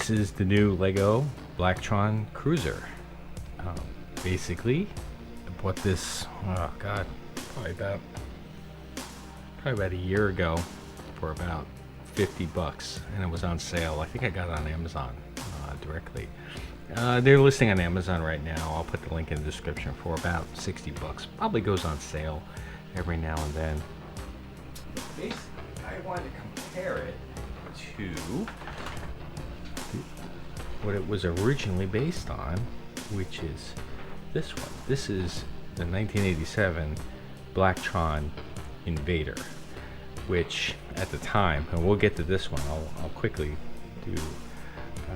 This is the new LEGO Blacktron Cruiser. Basically, I bought this, oh god, probably about a year ago for about 50 bucks, and it was on sale. I think I got it on Amazon directly. They're listing on Amazon right now. I'll put the link in the description for about 60 bucks. Probably goes on sale every now and then. Basically, I wanted to compare it to what it was originally based on, which is this one. This is the 1987 Blacktron INVADER, which at the time, and we'll get to this one, I'll quickly do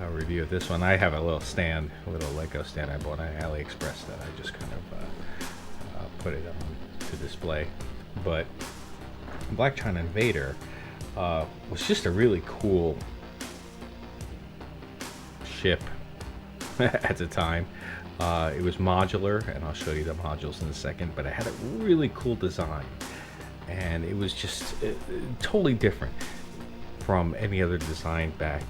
a review of this one. I have a little stand, a little Lego stand I bought on AliExpress that I just kind of put it on to display. But Blacktron INVADER was just a really cool ship at the time. It was modular, and I'll show you the modules in a second, but it had a really cool design, and it was just totally different from any other design back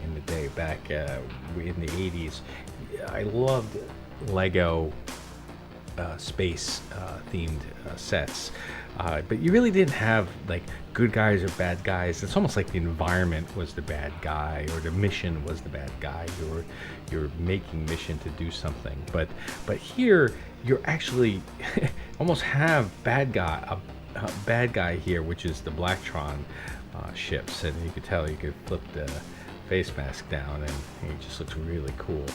in the day, back in the 80s. I loved Lego space themed sets, but you really didn't have like good guys or bad guys. It's almost like the environment was the bad guy, or the mission was the bad guy. You're making mission to do something, but here you're actually almost have bad guy, a bad guy here, which is the Blacktron ships, and you could tell, you could flip the face mask down and he just looks really cool,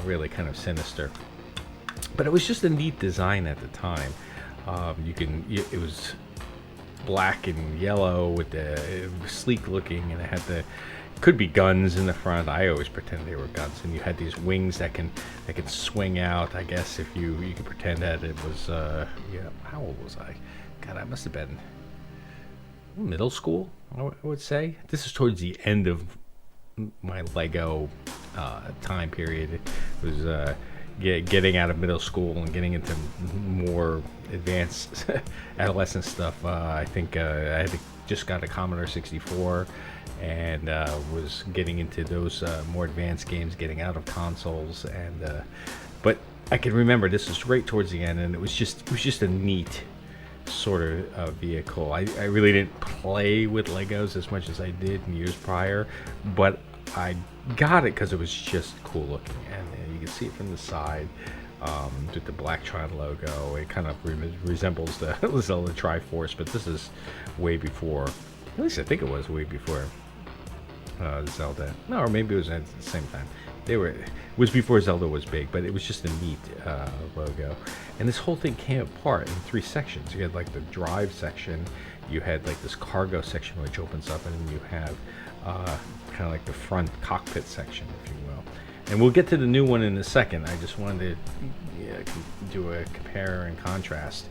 really kind of sinister. But it was just a neat design at the time. It was black and yellow with it was sleek looking, and it had could be guns in the front. I always pretend they were guns, and you had these wings that can swing out. I guess if you could pretend that it was yeah. How old was I? God, I must have been middle school, I would say. This is towards the end of my Lego time period. It was getting out of middle school and getting into more advanced adolescent stuff. I think I had just got a Commodore 64 and was getting into those more advanced games, getting out of consoles, and but I can remember this was right towards the end, and it was just a neat sort of vehicle. I really didn't play with Legos as much as I did in years prior, but I got it because it was just cool looking, and you can see it from the side with the Blacktron logo. It kind of resembles the Zelda Triforce, but this is way before. At least I think it was way before Zelda. No, or maybe it was at the same time. It was before Zelda was big, but it was just a neat logo. And this whole thing came apart in 3 sections. You had like the drive section, you had like this cargo section which opens up, and then you have kind of like the front cockpit section, if you will. And we'll get to the new one in a second. I just wanted to do a compare and contrast,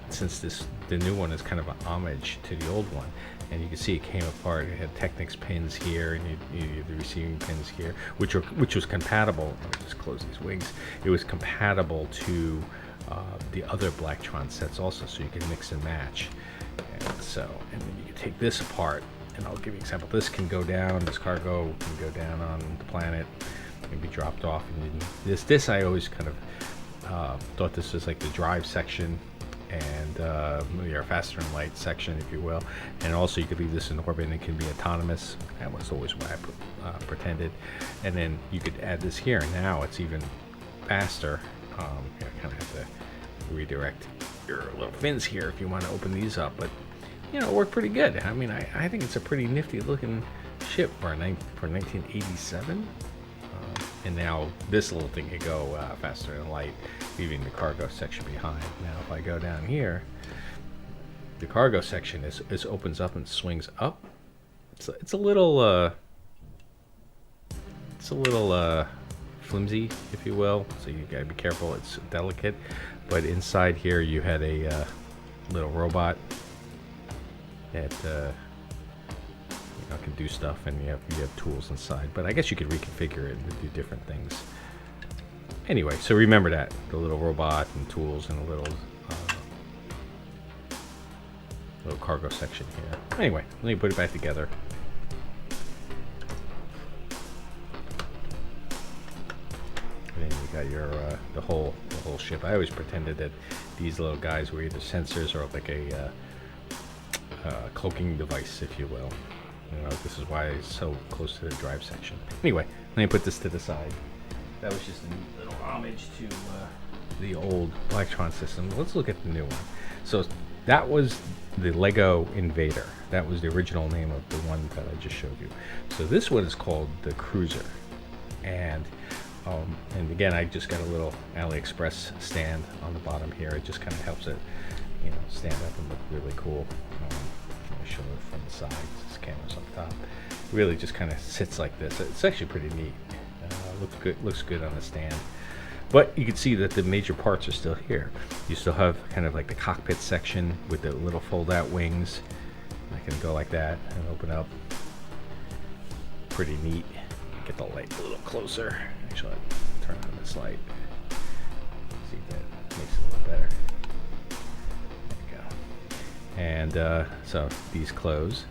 since the new one is kind of an homage to the old one. And you can see it came apart. It had Technics pins here, and you had the receiving pins here, which was compatible. Let me just close these wings. It was compatible to the other Blacktron sets also, so you can mix and match. And then you can take this apart, and I'll give you an example. This can go down. This cargo can go down on the planet and be dropped off. And this I always kind of thought this was like the drive section, and your faster and light section, if you will. And also you could leave this in orbit and it can be autonomous. That was always what I pretended. And then you could add this here, and now it's even faster. You kind of have to redirect your little fins here if you want to open these up, but you know, it worked pretty good. I mean, I think it's a pretty nifty looking ship for 1987. And now this little thing could go faster than light, leaving the cargo section behind. Now if I go down here, the cargo section is opens up and swings up. It's a little flimsy, if you will, so you gotta be careful. It's delicate, but inside here you had a little robot that can do stuff, and you have tools inside. But I guess you could reconfigure it and do different things. Anyway, so remember that the little robot and tools and a little cargo section here. Anyway, let me put it back together. got your the whole ship. I always pretended that these little guys were either sensors or like a cloaking device, if you will. You know, this is why it's so close to the drive section. Anyway, let me put this to the side. That was just a neat little homage to the old Blacktron system. Let's look at the new one. So that was the LEGO Invader. That was the original name of the one that I just showed you. So this one is called the Cruiser. And again, I just got a little AliExpress stand on the bottom here. It just kind of helps it, you know, stand up and look really cool. I'll show it from the side. This camera's up top. Really just kind of sits like this. It's actually pretty neat. Looks good on the stand. But you can see that the major parts are still here. You still have kind of like the cockpit section with the little fold-out wings. I can go like that and open up. Pretty neat. Get the light a little closer. Actually, I'll turn on this light. See if that makes it a little better. There you go. And so these close.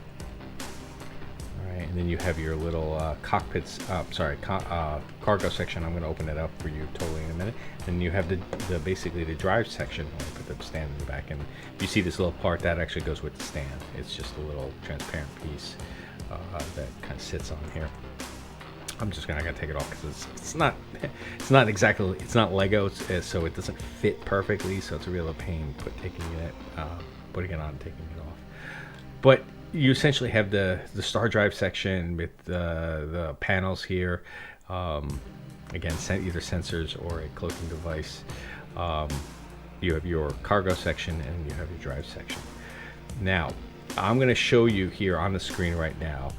And then you have your little cockpits, cargo section. I'm going to open it up for you totally in a minute. And you have the basically the drive section. I'll put the stand in the back, and you see this little part that actually goes with the stand. It's just a little transparent piece that kind of sits on here. I'm just gonna take it off because it's not Lego, so it doesn't fit perfectly. So it's a real pain putting it on and taking it off. But you essentially have the star drive section with the panels here. Again, either sensors or a cloaking device. You have your cargo section and you have your drive section. Now, I'm going to show you here on the screen right now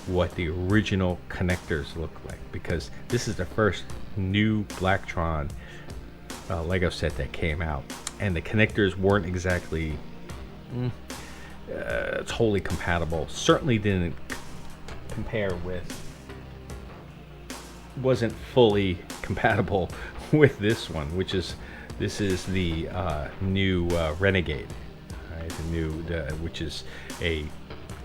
what the original connectors look like, because this is the first new Blacktron Lego set that came out, and the connectors weren't exactly totally compatible. Certainly didn't compare with, wasn't fully compatible with this one, this is the new Renegade, right? Which is a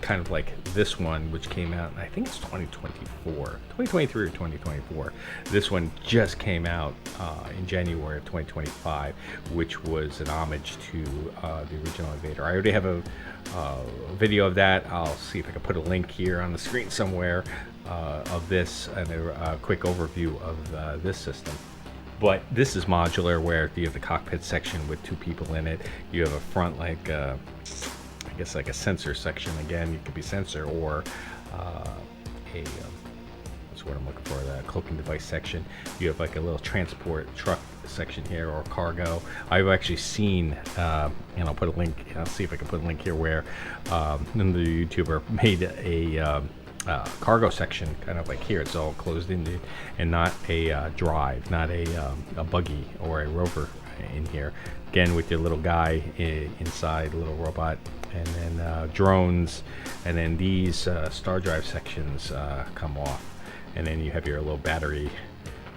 kind of like this one, which came out, I think it's 2023 or 2024. This one just came out in January of 2025, which was an homage to the original Invader. I already have a video of that. I'll see if I can put a link here on the screen somewhere of this, and a quick overview of this system. But this is modular, where you have the cockpit section with two people in it. You have a front, like I guess like a sensor section. Again, it could be sensor or that's what I'm looking for, the cloaking device section. You have like a little transport truck section here, or cargo. I've actually seen, and I'll put a link, I'll see if I can put a link here, where the YouTuber made a cargo section kind of like here. It's all closed in, and not a drive, not a buggy or a rover in here. Again, with your little guy inside, little robot, and then drones, and then these star drive sections come off, and then you have your little battery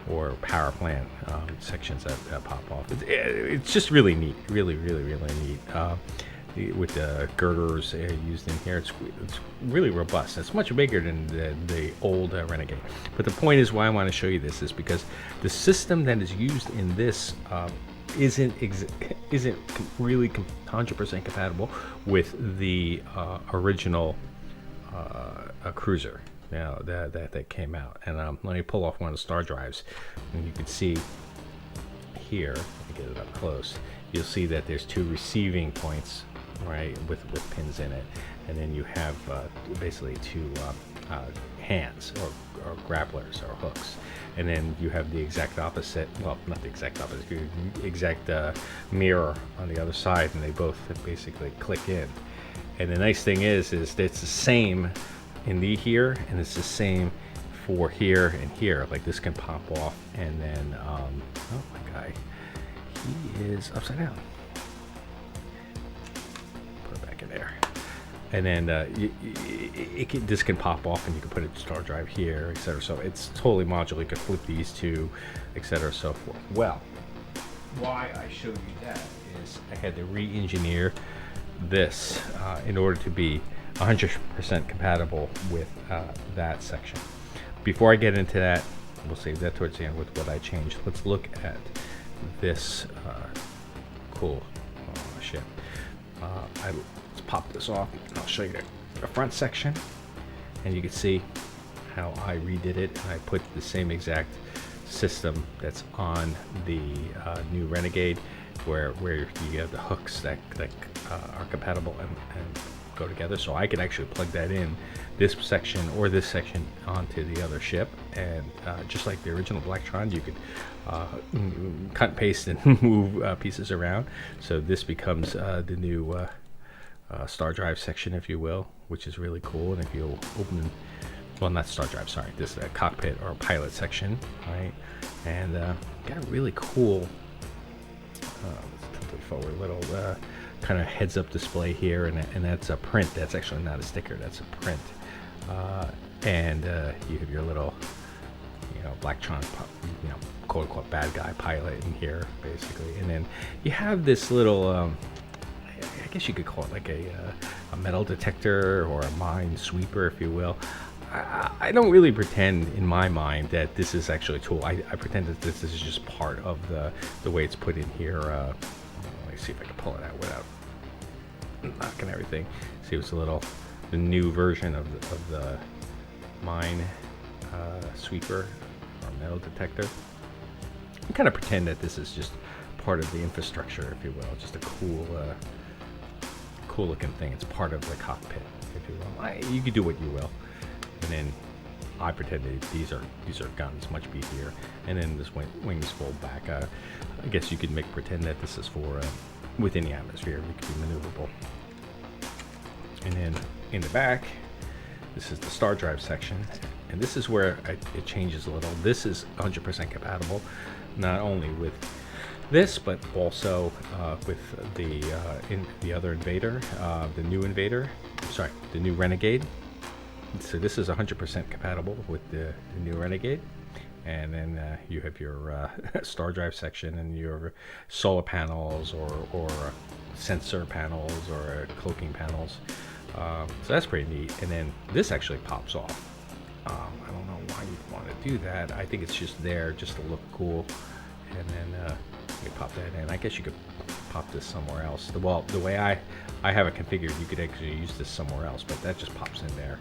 or power plant sections that pop off. It's just really neat, really neat. With the girders used in here, it's really robust. It's much bigger than the old Renegade. But the point is, why I want to show you this is because the system that is used in this isn't really 100% compatible with the original Cruiser. Now that came out, and let me pull off one of the star drives, and you can see here. Let me get it up close. You'll see that there's two receiving points, right, with pins in it, and then you have basically two hands or grapplers or hooks, and then you have the exact opposite, well, not the exact opposite, the exact mirror on the other side, and they both basically click in. And the nice thing is that it's the same in the here, and it's the same for here and here. Like this can pop off, and then oh my guy, he is upside down. Put it back in there, and then this can pop off, and you can put a star drive here, etc. So it's totally modular. You can flip these two, etc. So forth. Well, why I showed you that is I had to re-engineer this in order to be 100% compatible with that section. Before I get into that, we'll save that towards the end with what I changed. Let's look at this cool ship. Let's pop this off and I'll show you the front section, and you can see how I redid it. I put the same exact system that's on the new Renegade, where you have the hooks that are compatible and go together. So I could actually plug that in, this section or this section, onto the other ship, and just like the original Blacktron, you could cut and paste and move pieces around. So this becomes the new star drive section, if you will, which is really cool. And if you open, well, not star drive, sorry, this is a cockpit or pilot section, right? And got a really cool, let's tilt it forward a little, kind of heads-up display here, and that's a print. That's actually not a sticker, that's a print. And you have your little, Blacktron, quote-unquote bad guy pilot in here, basically. And then you have this little, I guess you could call it like a metal detector or a mine sweeper, if you will. I don't really pretend in my mind that this is actually a tool. I pretend that this is just part of the way it's put in here. Let me see if I can pull it out without knocking everything. See, it's the new version of the mine sweeper or metal detector. I kind of pretend that this is just part of the infrastructure, if you will. Just a cool looking thing. It's part of the cockpit, if you will. You could do what you will. And then I pretend that these are guns, much beefier. And then this wings fold back. I guess you could pretend that this is for within the atmosphere. It could be maneuverable. And then in the back, this is the star drive section, and this is where it changes a little. This is 100% compatible, not only with this, but also with the other Invader, the new Invader. Sorry, the new Renegade. So this is 100% compatible with the new Renegade. And then you have your star drive section and your solar panels or sensor panels or cloaking panels. So that's pretty neat. And then this actually pops off. I don't know why you'd want to do that. I think it's just there just to look cool. And then you pop that in. I guess you could pop this somewhere else. Well, the way I have it configured, you could actually use this somewhere else, but that just pops in there.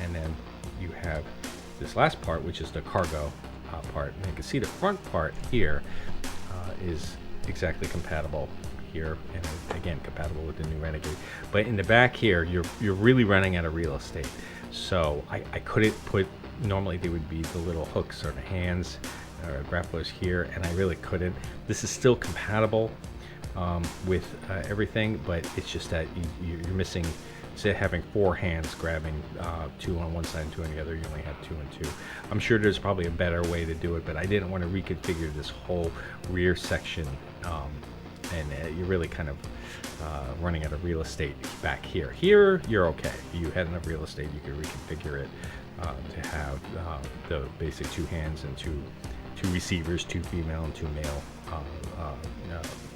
And then you have this last part, which is the cargo part. And you can see the front part here is exactly compatible here, and again compatible with the new Renegade. But in the back here, you're really running out of real estate. So I couldn't put, normally they would be the little hooks or the hands or grapplers here, and I really couldn't. This is still compatible with everything, but it's just that you're missing. Instead of having 4 hands grabbing 2 on one side and 2 on the other, you only have 2 and 2. I'm sure there's probably a better way to do it, but I didn't want to reconfigure this whole rear section, and you're really kind of running out of real estate back here. Here, you're okay. You had enough real estate, you could reconfigure it to have the basic 2 hands and two receivers, 2 female and 2 male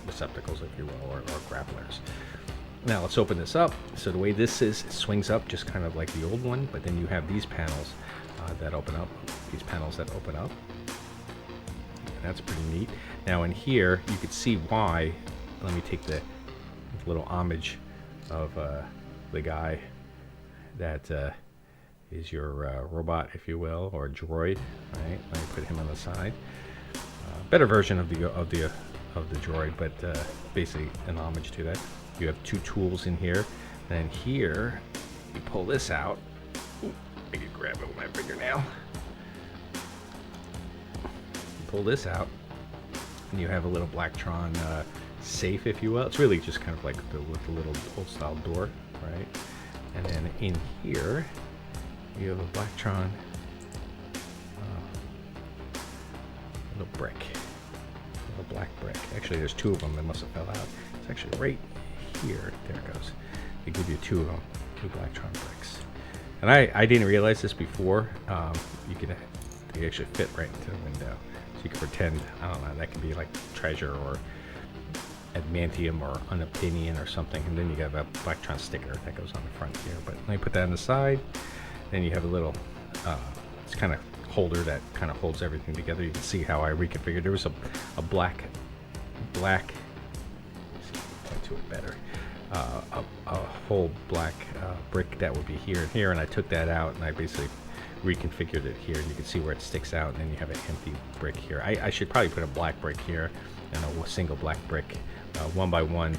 receptacles, if you will, or grapplers. Now let's open this up. So the way this is, it swings up just kind of like the old one, but then you have these panels that open up. These panels that open up. And that's pretty neat. Now in here, you can see why. Let me take the little homage of the guy that is your robot, if you will, or droid. Right? Let me put him on the side. Better version of the droid, but basically an homage to that. You have 2 tools in here, and here you pull this out. Ooh, I can grab it with my fingernail. You pull this out, and you have a little Blacktron safe, if you will. It's really just kind of like with the little old-style door, right? And then in here, you have a Blacktron little brick, little black brick. Actually, there's 2 of them that must have fell out. It's actually right here. There it goes. They give you 2 of them, 2 Blacktron bricks. And I didn't realize this before. They actually fit right into the window. So you can pretend, I don't know, that could be like treasure or adamantium or unobtainium or something. And then you have a Blacktron sticker that goes on the front here. But let me put that on the side. Then you have a little, it's kind of holder that kind of holds everything together. You can see how I reconfigured. There was a black point to it better. A whole black brick that would be here and here, and I took that out and I basically reconfigured it here, and you can see where it sticks out, and then you have an empty brick here. I should probably put a black brick here and a single black brick, 1x1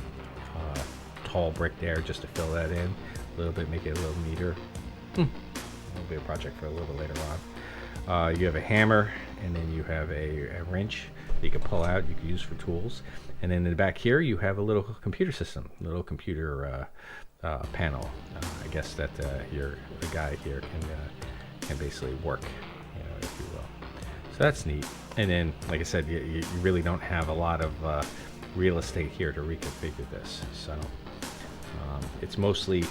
tall brick there, just to fill that in a little bit, make it a little neater. That'll be a project for a little bit later on. You have a hammer, and then you have a wrench that you can pull out, you can use for tools. And then in the back here, you have a little computer system, a little computer panel. I guess that the guy here can basically work, if you will. So that's neat. And then, like I said, you really don't have a lot of real estate here to reconfigure this. So it's mostly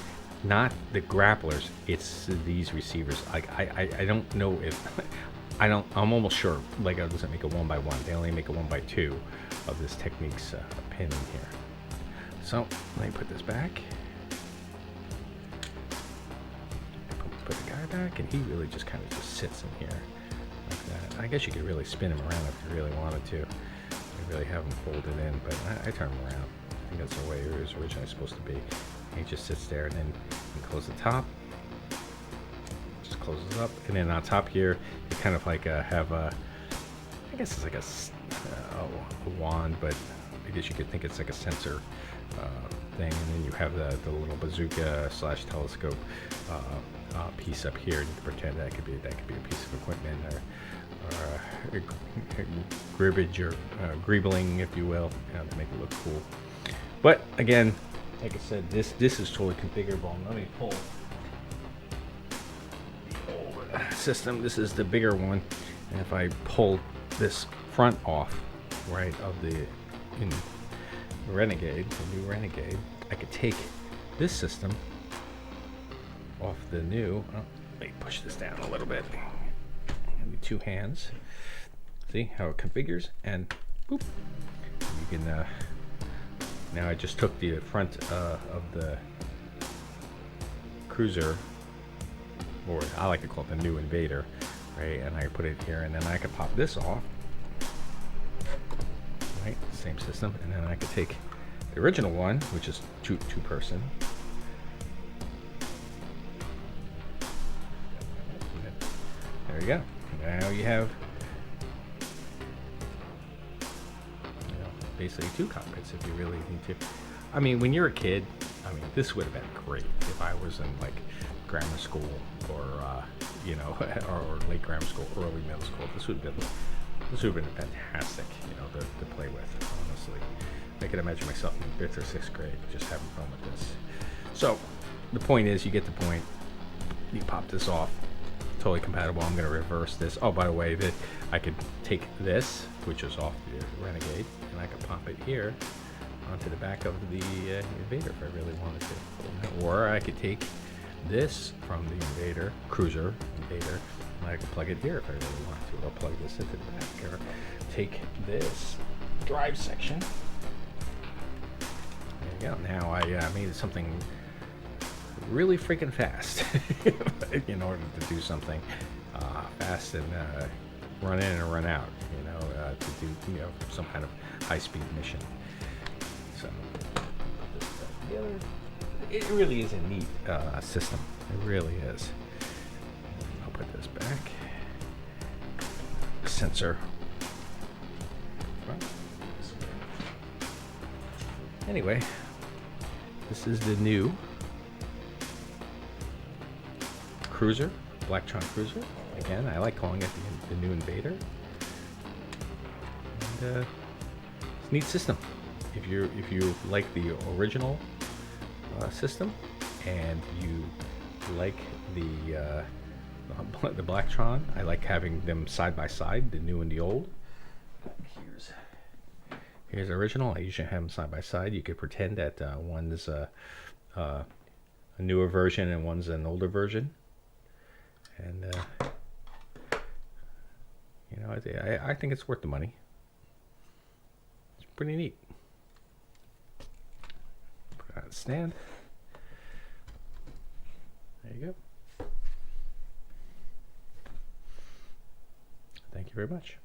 not the grapplers, it's these receivers. I don't know if I'm almost sure LEGO doesn't make a 1x1. They only make a 1x2 of this Techniques pin in here. So let me put this back. Put the guy back, and he really just kind of just sits in here like that. I guess you could really spin him around if you really wanted to. I really have him folded in, but I turn him around. I think that's the way it was originally supposed to be. He just sits there, and then you close the top. Just closes up, and then on top here, you kind of like have a, I guess it's like a wand, but I guess you could think it's like a sensor thing. And then you have the little bazooka / telescope piece up here. You can pretend that could be a piece of equipment, or gribbage, or greebling, if you will, to make it look cool. But again, like I said, this is totally configurable. Let me pull the old system. This is the bigger one, and if I pull this front off, right, of the Renegade, the new Renegade, I could take this system off the new. Oh, let me push this down a little bit. Give me 2 hands. See how it configures, and boop. You can. Now I just took the front of the Cruiser, or I like to call it the new Invader, right? And I put it here, and then I could pop this off, right? Same system, and then I could take the original one, which is two person. There you go. Now you have basically 2 cockpits if you really need to. I mean, when you're a kid, I mean, this would have been great if I was in like grammar school, or or late grammar school, early middle school. This would have been fantastic, to play with. Honestly, I could imagine myself in 5th or 6th grade just having fun with this. So the point is, you get the point. You pop this off. Totally compatible. I'm going to reverse this. Oh, by the way, I could take this, which is off the Renegade, and I could pop it here onto the back of the Invader if I really wanted to. Or I could take this from the Invader, Cruiser, Invader, and I could plug it here if I really wanted to. I'll plug this into the back here. Take this drive section. There you go. Now I made something really freaking fast in order to do something fast and run in and run out, to do some kind of high-speed mission. So put this back together. It really is a neat system. It really is. I'll put this back. Sensor. Anyway, this is the new Cruiser, Blacktron Cruiser. Again, I like calling it the new Invader. And it's a neat system. If you like the original system, and you like the Blacktron, I like having them side by side, the new and the old. Here's the original. I usually have them side by side. You could pretend that one's a newer version and one's an older version. And I think it's worth the money. It's pretty neat. Put it on a stand. There you go. Thank you very much.